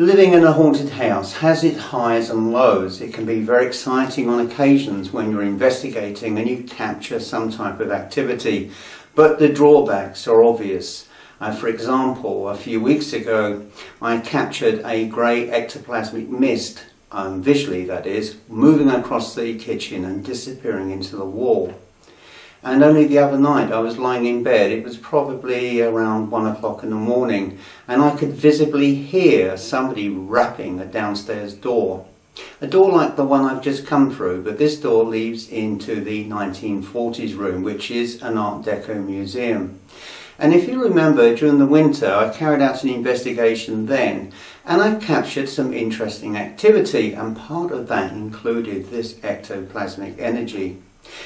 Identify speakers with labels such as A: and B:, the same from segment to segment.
A: Living in a haunted house has its highs and lows. It can be very exciting on occasions when you're investigating and you capture some type of activity, but the drawbacks are obvious. For example, a few weeks ago I captured a grey ectoplasmic mist, visually that is, moving across the kitchen and disappearing into the wall. And only the other night I was lying in bed, it was probably around 1 o'clock in the morning, and I could visibly hear somebody rapping a downstairs door. A door like the one I've just come through, but this door leads into the 1940s room, which is an Art Deco museum. And if you remember, during the winter I carried out an investigation then, and I captured some interesting activity, and part of that included this ectoplasmic energy.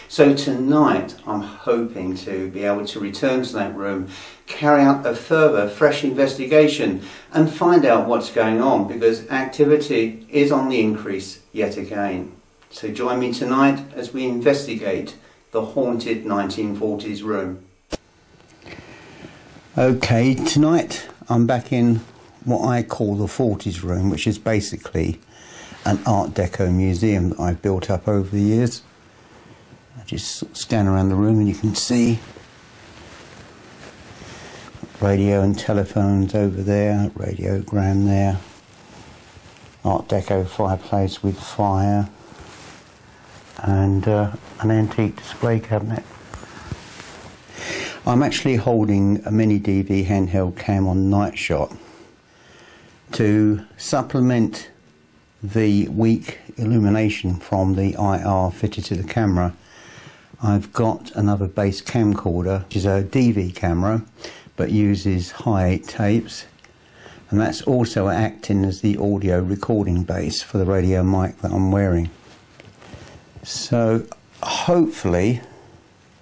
A: So tonight I'm hoping to be able to return to that room, carry out a further fresh investigation and find out what's going on, because activity is on the increase yet again. So join me tonight as we investigate the haunted 1940s room. Okay, tonight I'm back in what I call the 40s room, which is basically an Art Deco museum that I've built up over the years. I just scan around the room and you can see radio and telephones over there, radiogram there, Art Deco fireplace with fire, and an antique display cabinet. I'm actually holding a mini DV handheld cam on night shot to supplement the weak illumination from the IR fitted to the camera. I've got another base camcorder, which is a DV camera but uses high-8 tapes, and that's also acting as the audio recording base for the radio mic that I'm wearing. So hopefully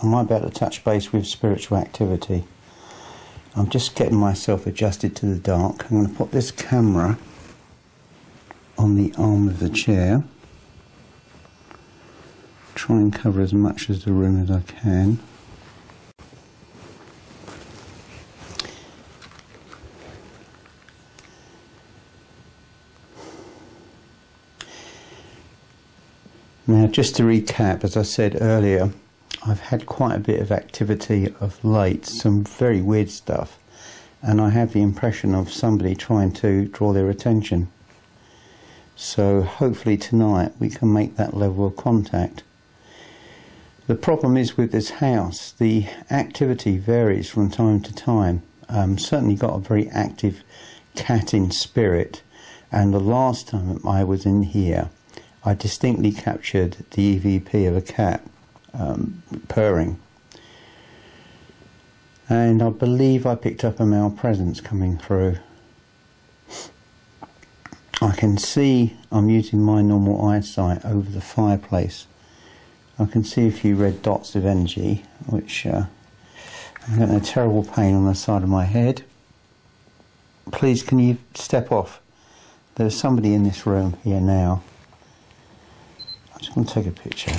A: I might be able to touch base with spiritual activity. I'm just getting myself adjusted to the dark. I'm going to put this camera on the arm of the chair, try and cover as much of the room as I can. Now, just to recap, as I said earlier, I've had quite a bit of activity of late, some very weird stuff, and I have the impression of somebody trying to draw their attention. So hopefully tonight we can make that level of contact. The problem is with this house, the activity varies from time to time. Certainly got a very active cat in spirit, and the last time I was in here I distinctly captured the EVP of a cat purring, and I believe I picked up a male presence coming through. I can see I'm using my normal eyesight over the fireplace. I can see a few red dots of energy, which I'm getting a terrible pain on the side of my head. Please, can you step off? There's somebody in this room here now. I'm just going to take a picture.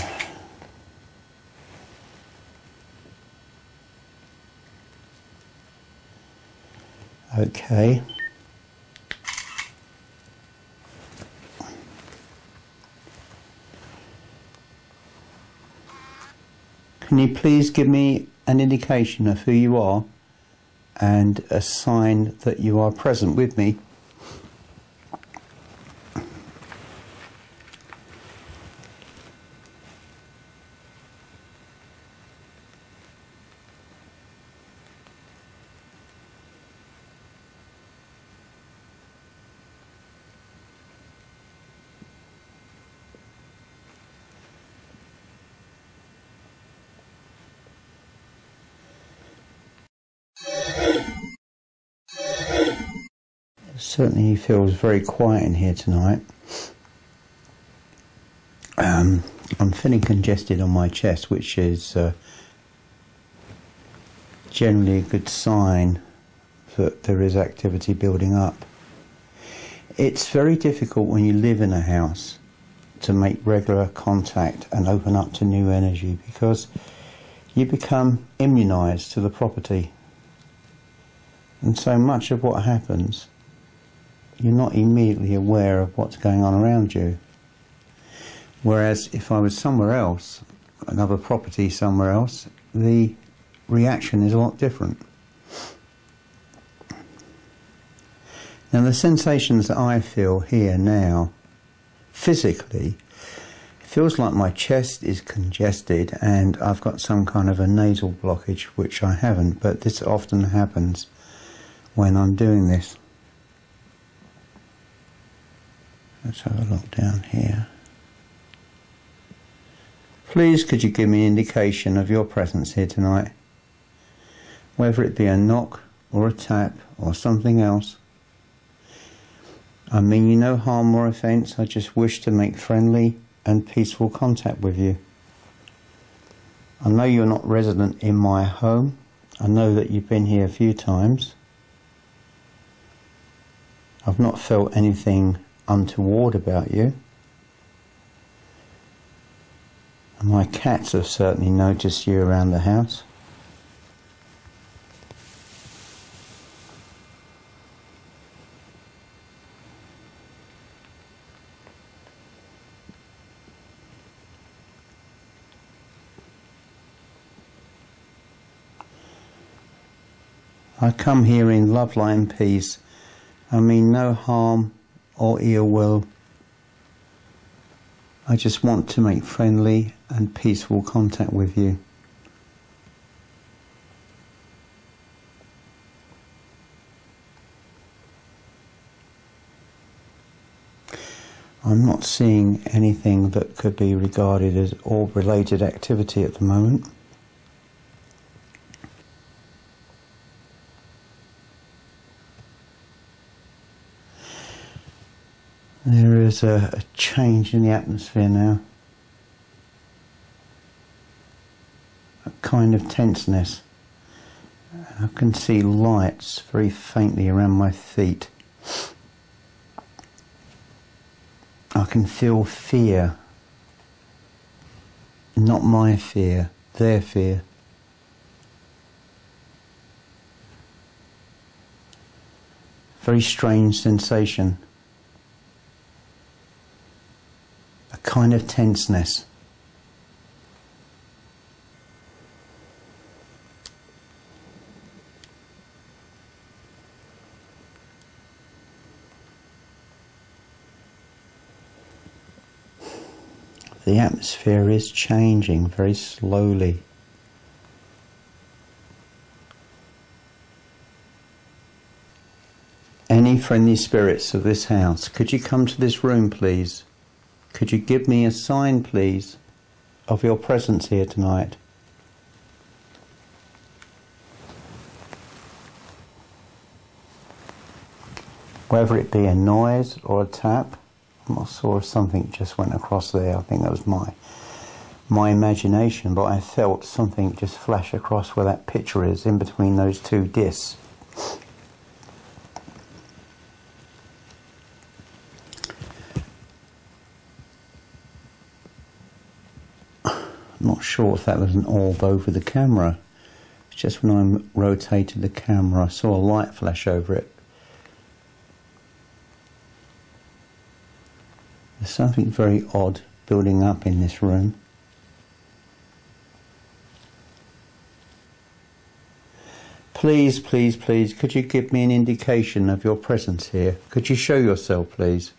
A: Okay. Can you please give me an indication of who you are and a sign that you are present with me? Certainly feels very quiet in here tonight. I'm feeling congested on my chest, which is generally a good sign that there is activity building up. It's very difficult when you live in a house to make regular contact and open up to new energy, because you become immunised to the property, and so much of what happens you're not immediately aware of what's going on around you. Whereas if I was somewhere else, another property somewhere else, the reaction is a lot different. Now the sensations that I feel here now, physically, it feels like my chest is congested and I've got some kind of a nasal blockage, which I haven't, but this often happens when I'm doing this. Let's have a look down here. Please could you give me an indication of your presence here tonight? Whether it be a knock or a tap or something else. I mean you no harm or offence, I just wish to make friendly and peaceful contact with you. I know you're not resident in my home. I know that you've been here a few times. I've not felt anything untoward about you. And my cats have certainly noticed you around the house. I come here in love, light and peace. I mean no harm or ill will. I just want to make friendly and peaceful contact with you. I'm not seeing anything that could be regarded as orb-related activity at the moment. There is a change in the atmosphere now. A kind of tenseness. I can see lights very faintly around my feet. I can feel fear. Not my fear, their fear. Very strange sensation. A kind of tenseness. The atmosphere is changing very slowly. Any friendly spirits of this house, could you come to this room, please? Could you give me a sign, please, of your presence here tonight? Whether it be a noise or a tap. I saw something just went across there. I think that was my imagination, but I felt something just flash across where that picture is, in between those two discs. I'm not sure if that was an orb over the camera. It's just when I rotated the camera, I saw a light flash over it. There's something very odd building up in this room. Please, please, please, could you give me an indication of your presence here? Could you show yourself, please?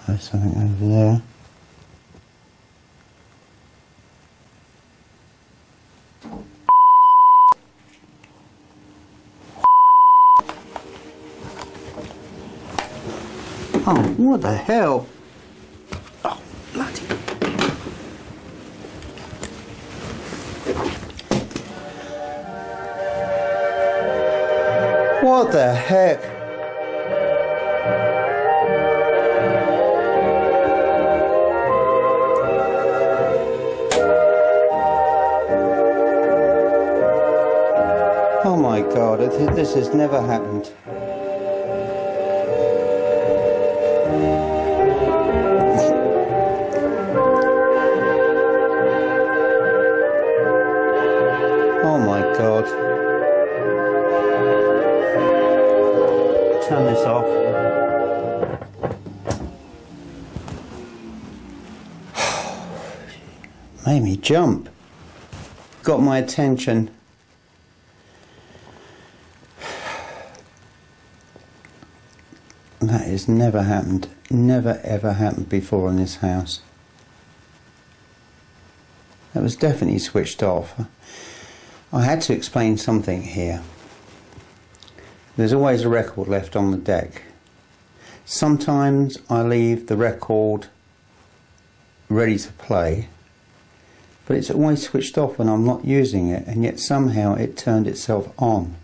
A: There's something over there. Oh, what the hell? Oh, bloody. What the heck? Oh my God, this has never happened. God. Turn this off. Made me jump. Got my attention. That has never happened. Never ever happened before in this house. That was definitely switched off. I had to explain something here. There's always a record left on the deck. Sometimes I leave the record ready to play, but it's always switched off when I'm not using it, and yet somehow it turned itself on.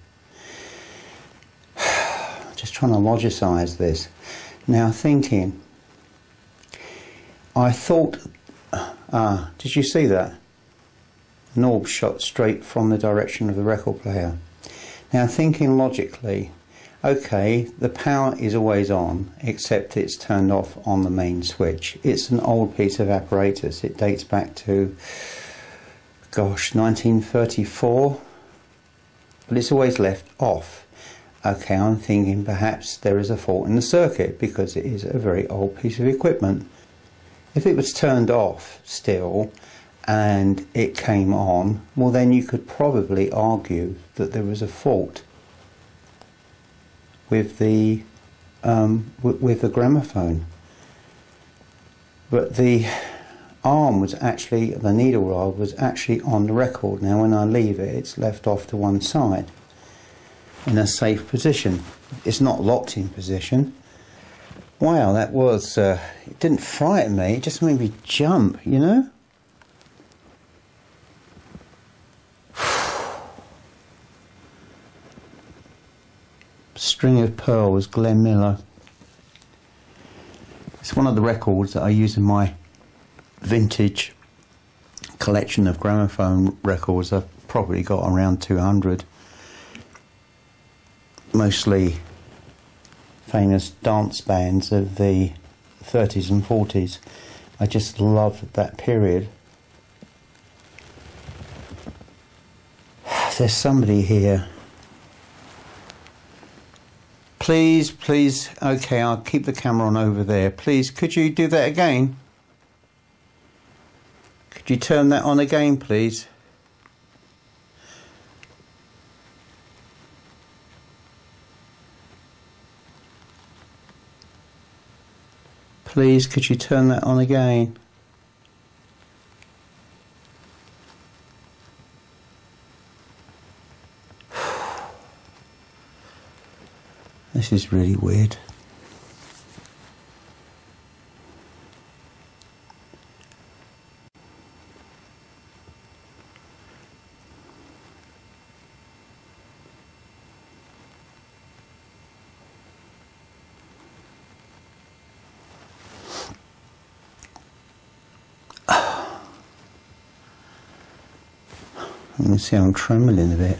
A: Just trying to logicize this. Now thinking, I thought, did you see that? Knob shot straight from the direction of the record player. Now thinking logically, okay, the power is always on, except it's turned off on the main switch. It's an old piece of apparatus. It dates back to, gosh, 1934, but it's always left off. Okay, I'm thinking perhaps there is a fault in the circuit because it is a very old piece of equipment. If it was turned off still and it came on, well then you could probably argue that there was a fault with the gramophone. But the arm was actually, the needle rod was actually on the record. Now when I leave it, it's left off to one side in a safe position. It's not locked in position. Wow, that was, it didn't frighten me, it just made me jump, you know? String of Pearls, Glenn Miller. It's one of the records that I use in my vintage collection of gramophone records. I've probably got around 200. Mostly famous dance bands of the 30s and 40s. I just loved that period. There's somebody here. Please, please, okay, I'll keep the camera on over there. Please, could you do that again? Could you turn that on again, please? Please, could you turn that on again? This is really weird. Let me see, I'm trembling a bit.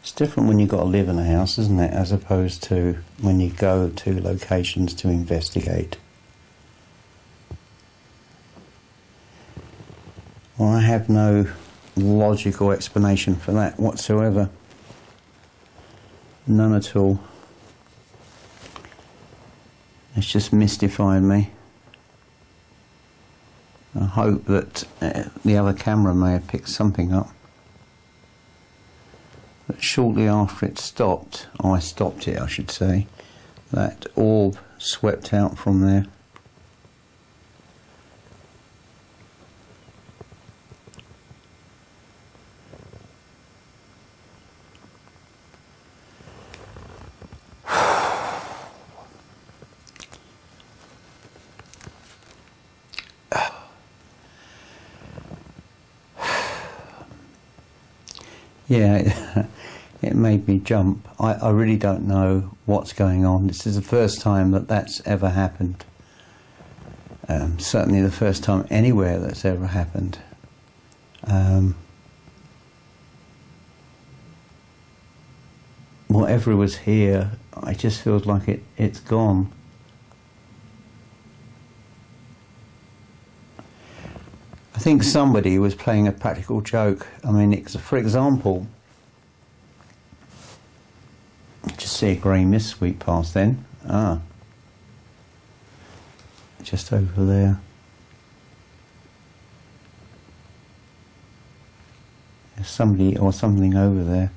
A: It's different when you've got to live in a house, isn't it, as opposed to when you go to locations to investigate. Well, I have no logical explanation for that whatsoever. None at all. It's just mystified me. I hope that the other camera may have picked something up. But shortly after it stopped, I stopped it I should say, that orb swept out from there. Yeah, it made me jump. I really don't know what's going on. This is the first time that that's ever happened. Certainly the first time anywhere that's ever happened. Whatever was here, it just feels like it's gone. think somebody was playing a practical joke. I mean, for example, just see a grey mist sweep past then. Ah, just over there. There's somebody or something over there.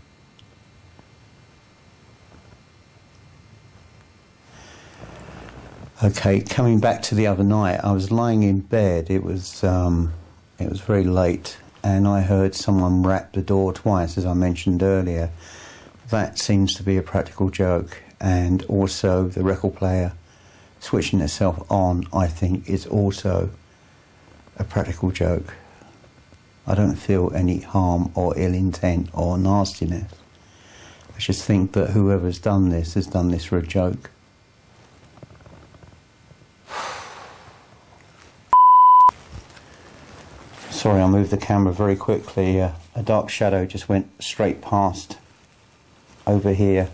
A: Okay, coming back to the other night, I was lying in bed. It was very late, and I heard someone rap the door twice, as I mentioned earlier. That seems to be a practical joke, and also the record player switching itself on, I think, is also a practical joke. I don't feel any harm or ill intent or nastiness. I just think that whoever's done this has done this for a joke. Sorry, I moved the camera very quickly. A dark shadow just went straight past over here.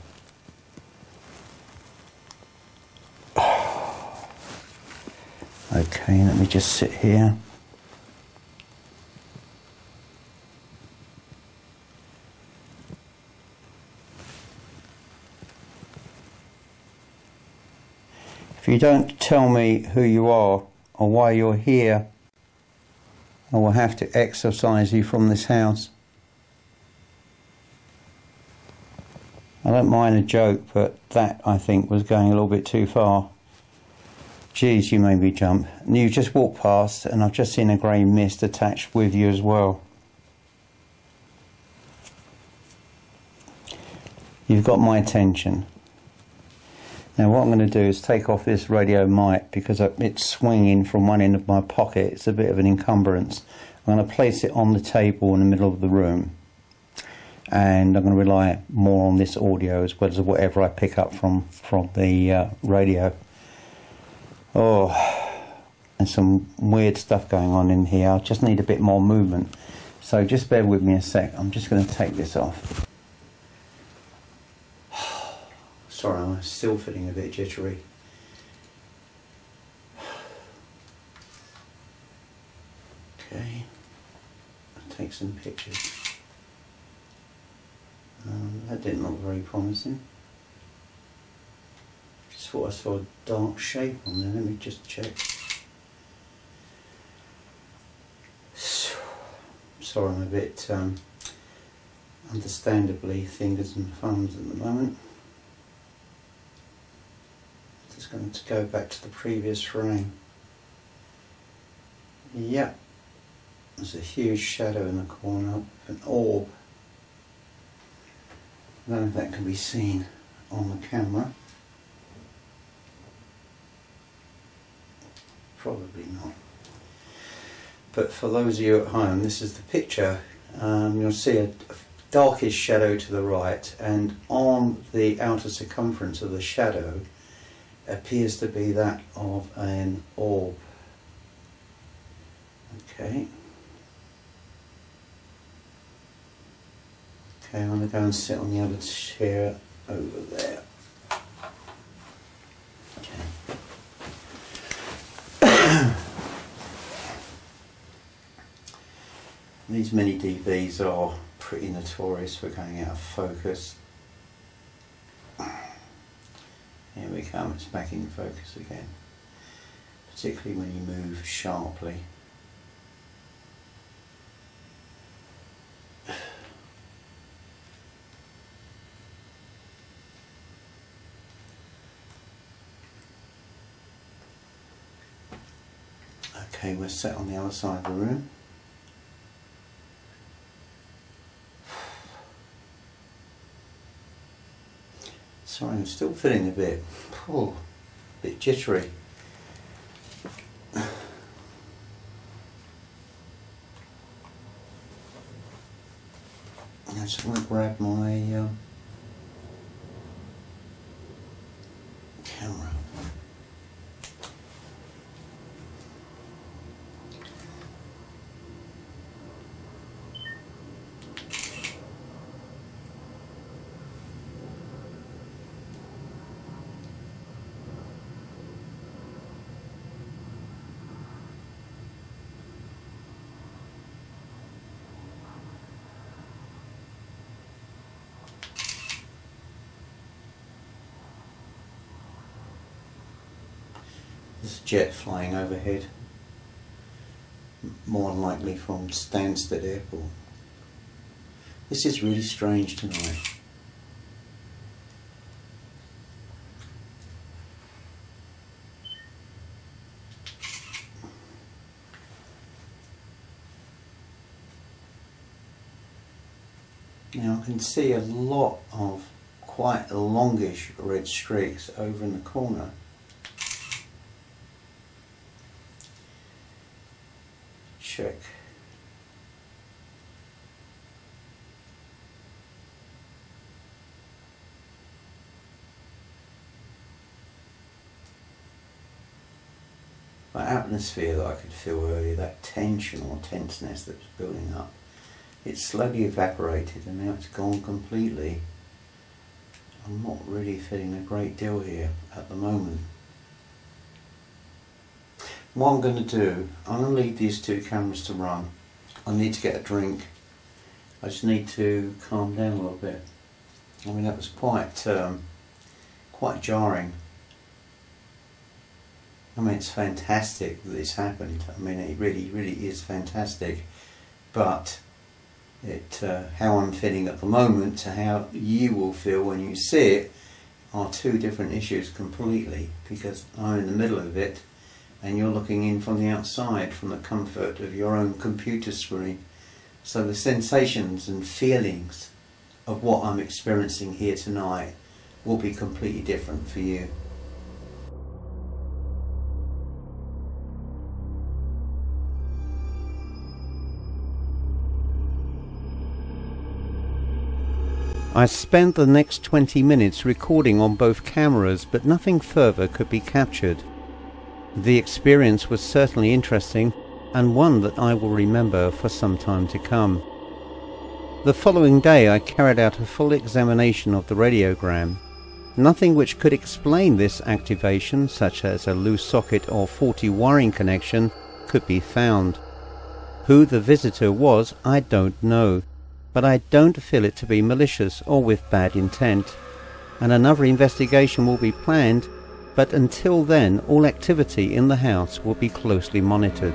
A: Okay, let me just sit here. If you don't tell me who you are or why you're here, I will have to exorcise you from this house. I don't mind a joke, but that, I think, was going a little bit too far. Geez, you made me jump. And you just walked past, and I've just seen a grey mist attached with you as well. You've got my attention. Now what I'm going to do is take off this radio mic because it's swinging from one end of my pocket. It's a bit of an encumbrance. I'm going to place it on the table in the middle of the room, and I'm going to rely more on this audio as well as whatever I pick up from the radio. Oh, and some weird stuff going on in here. I just need a bit more movement, so just bear with me a sec. I'm just going to take this off. Sorry, I'm still feeling a bit jittery. Okay, I'll take some pictures. That didn't look very promising. Just thought I saw a dark shape on there. Let me just check. Sorry, I'm a bit, understandably, fingers and thumbs at the moment. Just going to go back to the previous frame. Yeah, there's a huge shadow in the corner, an orb. I don't know if that can be seen on the camera. Probably not. But for those of you at home, this is the picture. You'll see a darkish shadow to the right, and on the outer circumference of the shadow appears to be that of an orb. Okay. Okay, I'm going to go and sit on the other chair over there. Okay. These mini DVs are pretty notorious for going out of focus. Here we come, it's back in focus again, particularly when you move sharply. Okay, we're set on the other side of the room. Sorry, I'm still feeling a bit jittery. I just want to grab my camera. There's a jet flying overhead, more than likely from Stansted Airport. This is really strange tonight. Now I can see a lot of quite longish red streaks over in the corner. Check. That atmosphere that I could feel earlier, that tension or tenseness that was building up, it slowly evaporated and now it's gone completely. I'm not really feeling a great deal here at the moment. What I'm going to do, I'm going to leave these two cameras to run. I need to get a drink. I just need to calm down a little bit. I mean, that was quite jarring. I mean, it's fantastic that this happened. I mean, it really, really is fantastic. But how I'm feeling at the moment to how you will feel when you see it are two different issues completely, because I'm in the middle of it and you're looking in from the outside from the comfort of your own computer screen. So the sensations and feelings of what I'm experiencing here tonight will be completely different for you. I spent the next 20 minutes recording on both cameras, but nothing further could be captured. The experience was certainly interesting, and one that I will remember for some time to come. The following day I carried out a full examination of the radiogram. Nothing which could explain this activation, such as a loose socket or faulty wiring connection, could be found. Who the visitor was, I don't know. But I don't feel it to be malicious or with bad intent, and another investigation will be planned, but until then all activity in the house will be closely monitored.